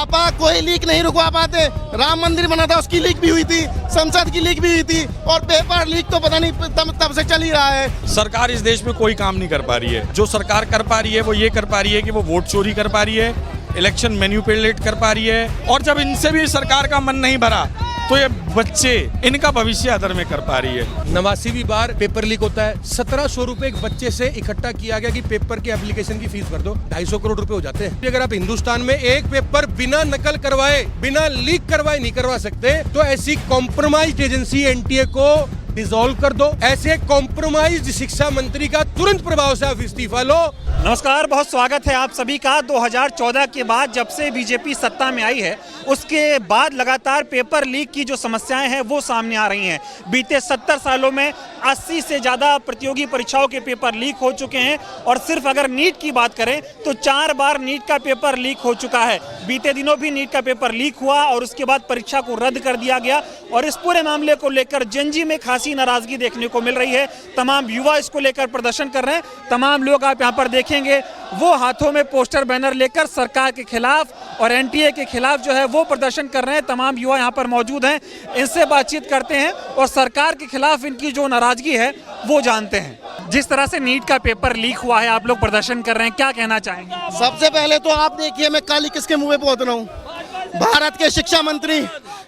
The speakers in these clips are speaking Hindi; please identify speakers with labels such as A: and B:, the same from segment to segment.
A: पापा कोई लीक नहीं रुकवा पाते। राम मंदिर बना था, उसकी लीक भी हुई थी, संसद की लीक भी हुई थी, और पेपर लीक तो पता नहीं तब से चल ही रहा है।
B: सरकार इस देश में कोई काम नहीं कर पा रही है। जो सरकार कर पा रही है वो ये कर पा रही है कि वो वोट चोरी कर पा रही है, इलेक्शन मैनिपुलेट कर पा रही है, और जब इनसे भी सरकार का मन नहीं भरा तो ये बच्चे इनका भविष्य अदर में कर पा रही है।
C: 89वीं बार पेपर लीक होता है। 1700 रुपए एक बच्चे से इकट्ठा किया गया कि पेपर के एप्लीकेशन की फीस भर दो, 250 करोड़ रुपए हो जाते हैं। अगर आप हिंदुस्तान में एक पेपर बिना नकल करवाए, बिना लीक करवाए नहीं करवा सकते, तो ऐसी कॉम्प्रोमाइज्ड एजेंसी एनटीए को डिसॉल्व कर दो। ऐसे कॉम्प्रोमाइज्ड शिक्षा मंत्री का तुरंत प्रभाव से आप इस्तीफा लो।
D: नमस्कार, बहुत स्वागत है आप सभी का। 2014 के बाद जब से बीजेपी सत्ता में आई है, उसके बाद लगातार पेपर लीक की जो समस्याएं हैं वो सामने आ रही हैं। बीते 70 सालों में 80 से ज़्यादा प्रतियोगी परीक्षाओं के पेपर लीक हो चुके हैं, और सिर्फ अगर नीट की बात करें तो 4 बार नीट का पेपर लीक हो चुका है। बीते दिनों भी नीट का पेपर लीक हुआ और उसके बाद परीक्षा को रद्द कर दिया गया, और इस पूरे मामले को लेकर जनजी में खासी नाराजगी देखने को मिल रही है। तमाम युवा इसको लेकर प्रदर्शन कर रहे हैं। तमाम लोग आप यहाँ पर देखेंगे वो हाथों में पोस्टर बैनर लेकर सरकार के खिलाफ और एनटीए के खिलाफ जो है वो प्रदर्शन कर रहे हैं। तमाम युवा यहाँ पर मौजूद हैं, इनसे बातचीत करते हैं और सरकार के खिलाफ इनकी जो नाराजगी है वो जानते हैं। जिस तरह से नीट का पेपर लीक हुआ है, आप लोग प्रदर्शन कर रहे हैं, क्या कहना चाहेंगे?
A: सबसे पहले तो आप देखिए, मैं कल किसके मुंह पे पहुंच रहा हूँ। भारत के शिक्षा मंत्री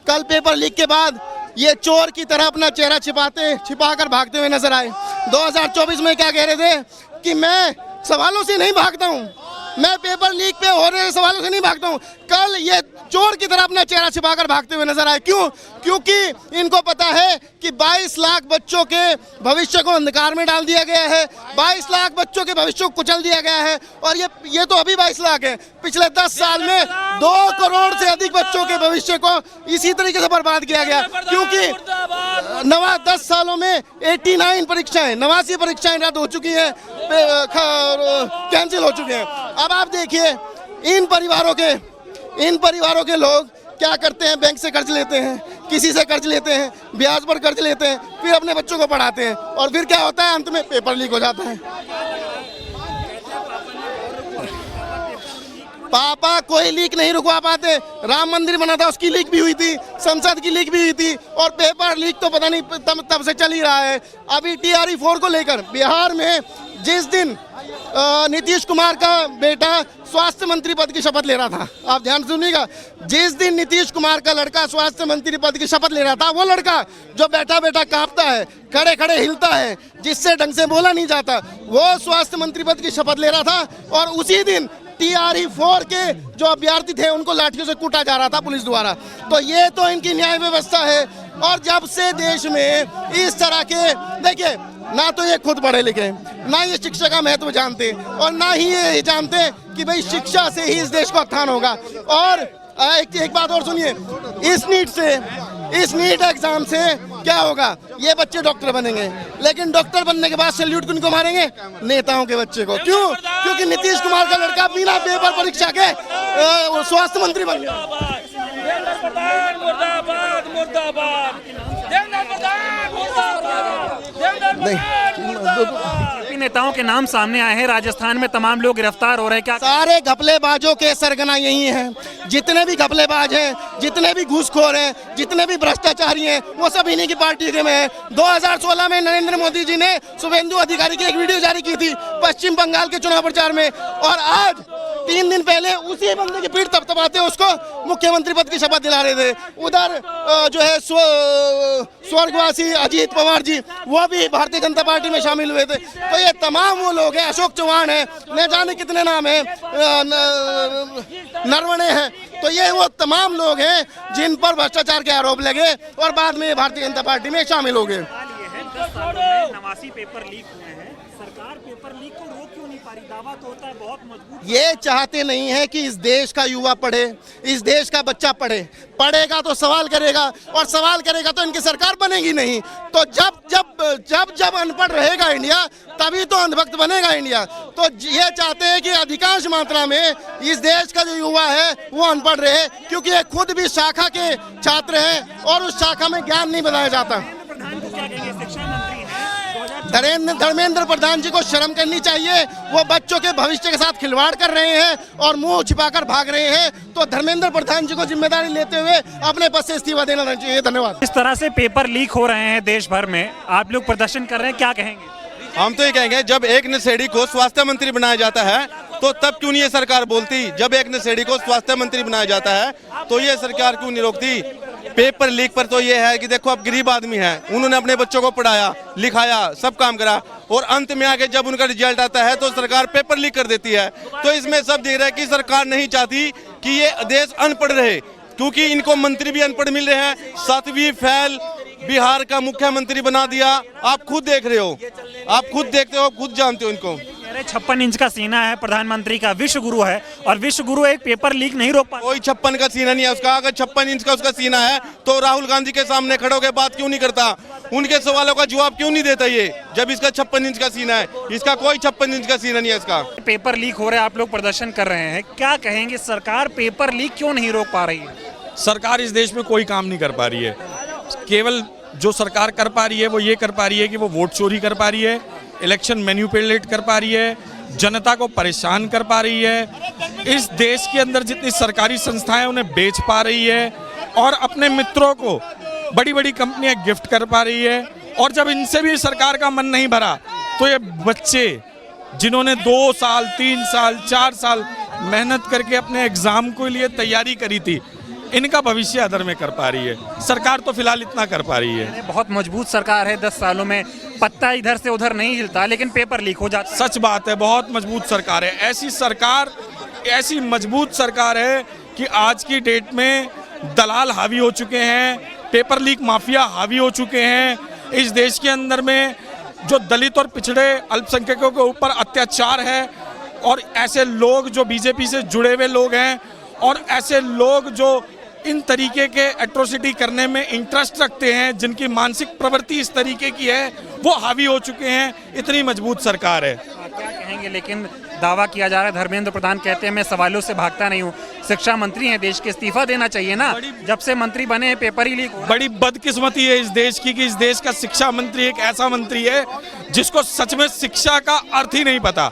A: कल पेपर लीक के बाद ये चोर की तरह अपना चेहरा छिपाकर भागते हुए नजर आए। 2024 में क्या कह रहे थे कि मैं सवालों से नहीं भागता हूँ, मैं पेपर लीक पे हो रहे सवालों से नहीं भागता हूँ। कल ये चोर की तरह अपना चेहरा छिपाकर भागते हुए नजर आए। क्यों? क्योंकि इनको पता है कि 22 लाख बच्चों के भविष्य को अंधकार में डाल दिया गया है, 22 लाख बच्चों के भविष्य को कुचल दिया गया है। और ये तो अभी 22 लाख है, पिछले 10 साल में 2 करोड़ से अधिक बच्चों के भविष्य को इसी तरीके से बर्बाद किया गया। क्योंकि 10 सालों में 89 परीक्षाएं, 89 परीक्षाएं रद्द हो चुकी हैं, कैंसिल हो चुके हैं। अब आप देखिए, इन परिवारों के लोग क्या करते हैं? बैंक से कर्ज लेते हैं, किसी से कर्ज लेते हैं, ब्याज पर कर्ज लेते हैं, फिर अपने बच्चों को पढ़ाते हैं, और फिर क्या होता है? अंत में पेपर लीक हो जाता है। पापा कोई लीक नहीं रुकवा पाते। राम मंदिर बना था, उसकी लीक भी हुई थी, संसद की लीक भी हुई थी, और पेपर लीक तो पता नहीं तब से चल ही रहा है। अभी TRE 4 को लेकर बिहार में जिस दिन नीतीश कुमार का बेटा स्वास्थ्य मंत्री पद की शपथ ले रहा था, आप ध्यान सुनिएगा, जिस दिन नीतीश कुमार का लड़का स्वास्थ्य मंत्री पद की शपथ ले रहा था, वो लड़का जो बैठा बैठा कांपता है, खड़े खड़े हिलता है, जिससे ढंग से बोला नहीं जाता, वो स्वास्थ्य मंत्री पद की शपथ ले रहा था। और उसी दिन TRE 4 के जो अभ्यर्थी थे उनको लाठियों से कूटा जा रहा था पुलिस द्वारा। तो ये तो इनकी न्याय व्यवस्था है। और जब से देश में इस तरह के, देखिए, ना तो ये खुद पढ़े लिखे, ना ये शिक्षा का महत्व जानते, और ना ही ये जानते कि भाई शिक्षा से ही इस देश का उत्थान होगा। और एक बात और सुनिए, इस नीट एग्जाम से क्या होगा? ये बच्चे डॉक्टर बनेंगे, लेकिन डॉक्टर बनने के बाद सैल्यूट किनको मारेंगे? नेताओं के बच्चे को। क्यों? क्योंकि नीतीश कुमार का लड़का बिना पेपर परीक्षा के स्वास्थ्य मंत्री बन गया।
D: नेताओं के नाम सामने आए हैं, राजस्थान में तमाम लोग गिरफ्तार हो रहे हैं। क्या
A: सारे घपलेबाजों के सरगना यही हैं। जितने भी घपलेबाज हैं, जितने भी घूसखोर हैं, जितने भी भ्रष्टाचारी हैं, वो सब इन्हीं की पार्टी के में है। 2016 में नरेंद्र मोदी जी ने शुभेंदु अधिकारी की एक वीडियो जारी की थी पश्चिम बंगाल के चुनाव प्रचार में, और आज 3 दिन पहले उसी बंदे की पीठ थपथपाते उसको मुख्यमंत्री पद की शपथ दिला रहे थे। उधर जो है स्वर्गवासी अजीत पवार जी, वो भी भारतीय जनता पार्टी में शामिल हुए थे। तो ये तमाम वो लोग हैं, अशोक चौहान है, न जाने कितने नाम हैं, नरवणे हैं। तो ये वो तमाम लोग हैं जिन पर भ्रष्टाचार के आरोप लगे और बाद में भारतीय जनता पार्टी में शामिल हो गए।
D: 89 पेपर लीक हुए हैं, सरकार पेपर लीक को रोक क्यों नहीं पा रही? दावा तो होता है बहुत मजबूत।
A: ये चाहते नहीं है कि इस देश का युवा पढ़े, इस देश का बच्चा पढ़ेगा तो सवाल करेगा, और सवाल करेगा तो इनकी सरकार बनेगी नहीं। तो जब अनपढ़ रहेगा इंडिया, तभी तो अंधभक्त बनेगा इंडिया। तो ये चाहते हैं कि अधिकांश मात्रा में इस देश का जो युवा है वो अनपढ़ रहे, क्योंकि ये खुद भी शाखा के छात्र हैं और उस शाखा में ज्ञान नहीं बताया जाता। धर्मेंद्र प्रधान जी को शर्म करनी चाहिए। वो बच्चों के भविष्य के साथ खिलवाड़ कर रहे हैं और मुंह छिपाकर भाग रहे हैं। तो धर्मेंद्र प्रधान जी को जिम्मेदारी लेते हुए अपने पद से इस्तीफा देना चाहिए। धन्यवाद।
D: इस तरह से पेपर लीक हो रहे हैं देश भर में, आप लोग प्रदर्शन कर रहे हैं, क्या कहेंगे?
E: हम तो ये कहेंगे, जब एक नशेड़ी को स्वास्थ्य मंत्री बनाया जाता है तो तब क्यों नहीं ये सरकार बोलती? जब एक नशेड़ी को स्वास्थ्य मंत्री बनाया जाता है तो ये सरकार क्यों नहीं रोकती? पेपर लीक पर तो ये है कि देखो, अब गरीब आदमी है, उन्होंने अपने बच्चों को पढ़ाया लिखाया सब काम करा और अंत में आके जब उनका रिजल्ट आता है तो सरकार पेपर लीक कर देती है। तो इसमें सब दिख रहा है कि सरकार नहीं चाहती कि ये देश अनपढ़ रहे, क्योंकि इनको मंत्री भी अनपढ़ मिल रहे हैं। 7वीं फेल बिहार का मुख्यमंत्री बना दिया। आप खुद देख रहे हो, आप खुद देखते हो, खुद जानते हो इनको।
D: 56 इंच का सीना है प्रधानमंत्री का, विश्व गुरु है, और विश्व गुरु एक पेपर लीक नहीं रोक पाता।
E: कोई 56 का सीना नहीं है उसका। अगर 56 इंच का उसका सीना है तो राहुल गांधी के सामने खड़े होकर बात क्यों नहीं करता? उनके सवालों का जवाब क्यों नहीं देता ये, जब इसका 56 इंच का सीना है? इसका कोई 56 इंच का सीना नहीं है इसका।
D: पेपर लीक हो रहे हैं, आप लोग प्रदर्शन कर रहे हैं, क्या कहेंगे? सरकार पेपर लीक क्यों नहीं रोक पा रही है?
B: सरकार इस देश में कोई काम नहीं कर पा रही है। केवल जो सरकार कर पा रही है वो ये कर पा रही है कि वो वोट चोरी कर पा रही है, इलेक्शन मैनिपुलेट कर पा रही है, जनता को परेशान कर पा रही है। इस देश के अंदर जितनी सरकारी संस्थाएं उन्हें बेच पा रही है और अपने मित्रों को बड़ी बड़ी कंपनियां गिफ्ट कर पा रही है। और जब इनसे भी सरकार का मन नहीं भरा तो ये बच्चे जिन्होंने 2 साल 3 साल 4 साल मेहनत करके अपने एग्जाम के लिए तैयारी करी थी, इनका भविष्य अदर में कर पा रही है। सरकार तो फिलहाल इतना कर पा रही है।
D: बहुत मजबूत सरकार है, 10 सालों में पत्ता इधर से उधर नहीं हिलता, लेकिन पेपर लीक हो जाता है।
B: सच बात है, बहुत मजबूत सरकार है। ऐसी सरकार, ऐसी मजबूत सरकार है कि आज की डेट में दलाल हावी हो चुके हैं, पेपर लीक माफिया हावी हो चुके हैं। इस देश के अंदर में जो दलित और पिछड़े अल्पसंख्यकों के ऊपर अत्याचार है और ऐसे लोग जो बीजेपी से जुड़े हुए लोग हैं और ऐसे लोग जो इन तरीके के एट्रोसिटी करने में इंटरेस्ट रखते हैं, जिनकी मानसिक प्रवृत्ति इस तरीके की है, वो हावी हो चुके हैं। इतनी मजबूत सरकार है।
D: क्या कहेंगे? लेकिन दावा किया जा रहा है, धर्मेंद्र प्रधान कहते हैं मैं सवालों से भागता नहीं हूँ। शिक्षा मंत्री हैं देश के, इस्तीफा देना चाहिए ना। जब से मंत्री बने हैं पेपर ही लीक।
B: बड़ी बदकिस्मती है इस देश की कि इस देश का शिक्षा मंत्री एक ऐसा मंत्री है जिसको सच में शिक्षा का अर्थ ही नहीं पता।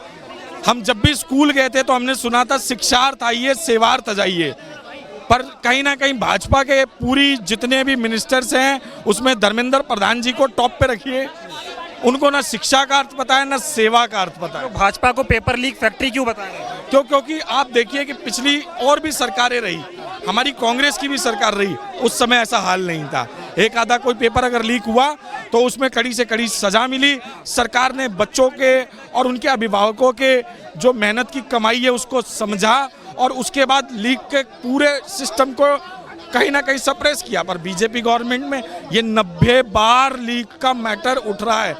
B: हम जब भी स्कूल गए थे तो हमने सुना था शिक्षार्थ आइए सेवार्थ जाइए, पर कहीं ना कहीं भाजपा के पूरी जितने भी मिनिस्टर्स हैं उसमें धर्मेंद्र प्रधान जी को टॉप पे रखिए। उनको ना शिक्षा का अर्थ पता है ना सेवा का अर्थ पता है।
D: तो भाजपा को पेपर लीक फैक्ट्री क्यों बता रहे हैं?
B: क्योंकि आप देखिए कि पिछली और भी सरकारें रही, हमारी कांग्रेस की भी सरकार रही, उस समय ऐसा हाल नहीं था। एक आधा कोई पेपर अगर लीक हुआ तो उसमें कड़ी से कड़ी सजा मिली। सरकार ने बच्चों के और उनके अभिभावकों के जो मेहनत की कमाई है उसको समझा और उसके बाद लीक के पूरे सिस्टम को कहीं ना कहीं सप्रेस किया। पर बीजेपी गवर्नमेंट में ये 90 बार लीक का मैटर उठ रहा है।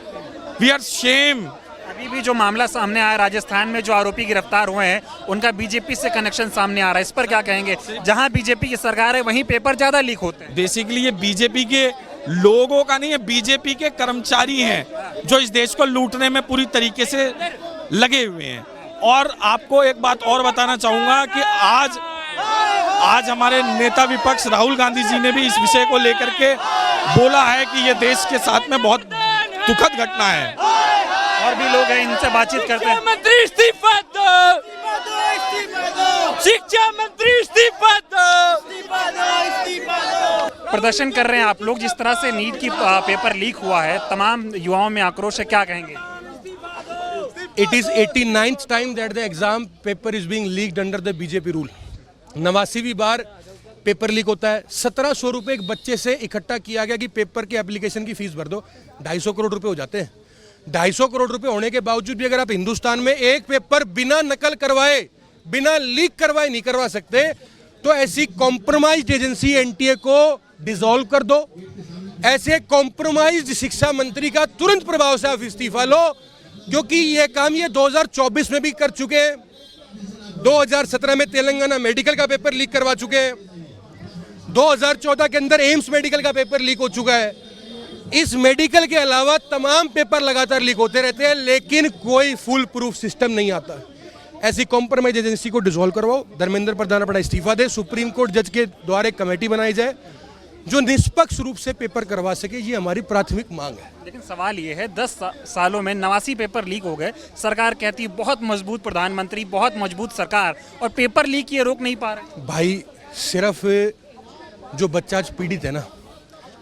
B: We are shame.
D: अभी भी जो मामला सामने आया राजस्थान में, जो आरोपी गिरफ्तार हुए हैं उनका बीजेपी से कनेक्शन सामने आ रहा है, इस पर क्या कहेंगे? जहां बीजेपी की सरकार है वहीं पेपर ज्यादा लीक होते हैं।
B: बेसिकली ये बीजेपी के लोगों का नहीं है, बीजेपी के कर्मचारी हैं जो इस देश को लूटने में पूरी तरीके से लगे हुए हैं। और आपको एक बात और बताना चाहूंगा कि आज हमारे नेता विपक्ष राहुल गांधी जी ने भी इस विषय को लेकर के बोला है कि ये देश के साथ में बहुत दुखद घटना है।
D: और भी लोग हैं, इनसे बातचीत करते हैं।
F: मंत्री इस्तीफा दो, शिक्षा मंत्री इस्तीफा दो।
D: प्रदर्शन कर रहे हैं आप लोग, जिस तरह से नीट की पेपर लीक हुआ है, तमाम युवाओं में आक्रोश है, क्या कहेंगे?
C: It is 89th time that the exam paper is being leaked under the BJP rule. 89वीं बार पेपर लीक होता है। 1700 रुपए एक बच्चे से इकट्ठा किया गया कि पेपर के एप्लीकेशन की फीस भर दो। 250 करोड़ रुपए हो जाते हैं। 250 करोड़ रुपए होने के बावजूद भी अगर आप हिंदुस्तान में एक पेपर बिना नकल करवाए, बिना लीक करवाए नहीं करवा सकते, तो ऐसी कॉम्प्रोमाइज्ड एजेंसी एनटीए को डिसॉल्व कर दो। ऐसे कॉम्प्रोमाइज्ड शिक्षा मंत्री का तुरंत प्रभाव से आप इस्तीफा लो, क्योंकि ये काम ये 2024 में भी कर चुके हैं। 2017 में तेलंगाना मेडिकल का पेपर लीक करवा चुके हैं। 2014 के अंदर एम्स मेडिकल का पेपर लीक हो चुका है। इस मेडिकल के अलावा तमाम पेपर लगातार लीक होते रहते हैं, लेकिन कोई फुल प्रूफ सिस्टम नहीं आता। ऐसी कॉम्प्रोमाइज एजेंसी को डिसॉल्व करवाओ, धर्मेंद्र प्रधान अपना इस्तीफा दे, सुप्रीम कोर्ट जज के द्वारा एक कमेटी बनाई जाए जो निष्पक्ष रूप से पेपर करवा सके, ये हमारी प्राथमिक मांग है।
D: लेकिन सवाल ये है 10 सालों में 89 पेपर लीक हो गए, सरकार कहती है बहुत मजबूत प्रधानमंत्री, बहुत मजबूत सरकार, और पेपर लीक ये रोक नहीं पा रहे।
C: भाई सिर्फ जो बच्चा आज पीड़ित है ना,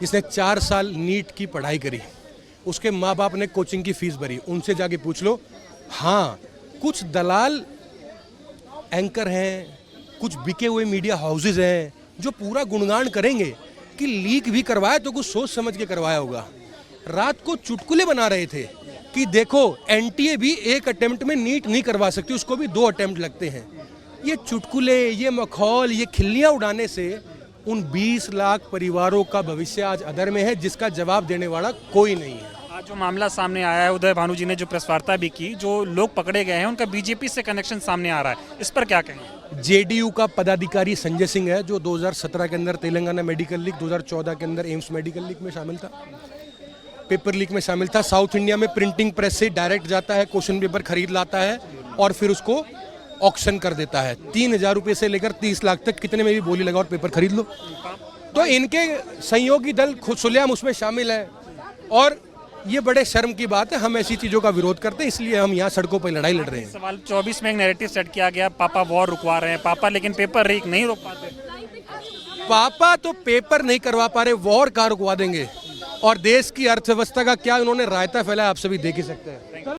C: जिसने 4 साल नीट की पढ़ाई करी, उसके माँ बाप ने कोचिंग की फीस भरी, उनसे जाके पूछ लो। हाँ, कुछ दलाल एंकर हैं, कुछ बिके हुए मीडिया हाउसेज हैं जो पूरा गुणगान करेंगे कि लीक भी करवाया तो कुछ सोच समझ के करवाया होगा। रात को चुटकुले बना रहे थे कि देखो एनटीए भी एक अटेम्प्ट में नीट नहीं करवा सकती, उसको भी 2 अटेम्प्ट लगते हैं। ये चुटकुले, ये मखौल, ये खिल्लियाँ उड़ाने से उन 20 लाख परिवारों का भविष्य आज अधर में है, जिसका जवाब देने वाला कोई नहीं है।
D: आज जो मामला सामने आया है, उदय भानु जी ने जो प्रेस वार्ता भी की, जो लोग पकड़े गए हैं उनका बीजेपी से कनेक्शन सामने आ रहा है, इस पर क्या कहेंगे?
C: जेडीयू का पदाधिकारी संजय सिंह है, जो 2017 के अंदर तेलंगाना मेडिकल लीक, 2014 के अंदर एम्स मेडिकल लीक में शामिल था, पेपर लीक में शामिल था। साउथ इंडिया में प्रिंटिंग प्रेस से डायरेक्ट जाता है, क्वेश्चन पेपर खरीद लाता है और फिर उसको ऑक्शन कर देता है। 3,000 रुपये से लेकर 30 लाख तक कितने में भी बोली लगा और पेपर खरीद लो। तो इनके सहयोगी दल खुदसुलियाम उसमें शामिल है और ये बड़े शर्म की बात है। हम ऐसी चीज़ों का विरोध करते हैं, इसलिए हम यहाँ सड़कों पर लड़ाई लड़ रहे हैं।
D: सवाल 24 में एक नैरेटिव सेट किया गया, पापा वॉर रुकवा रहे हैं पापा, लेकिन पेपर लीक नहीं रोक पाते।
C: पापा तो पेपर नहीं करवा पा रहे, वॉर कहाँ रुकवा देंगे? और देश की अर्थव्यवस्था का क्या उन्होंने रायता फैलाया, आप सभी देख ही सकते हैं।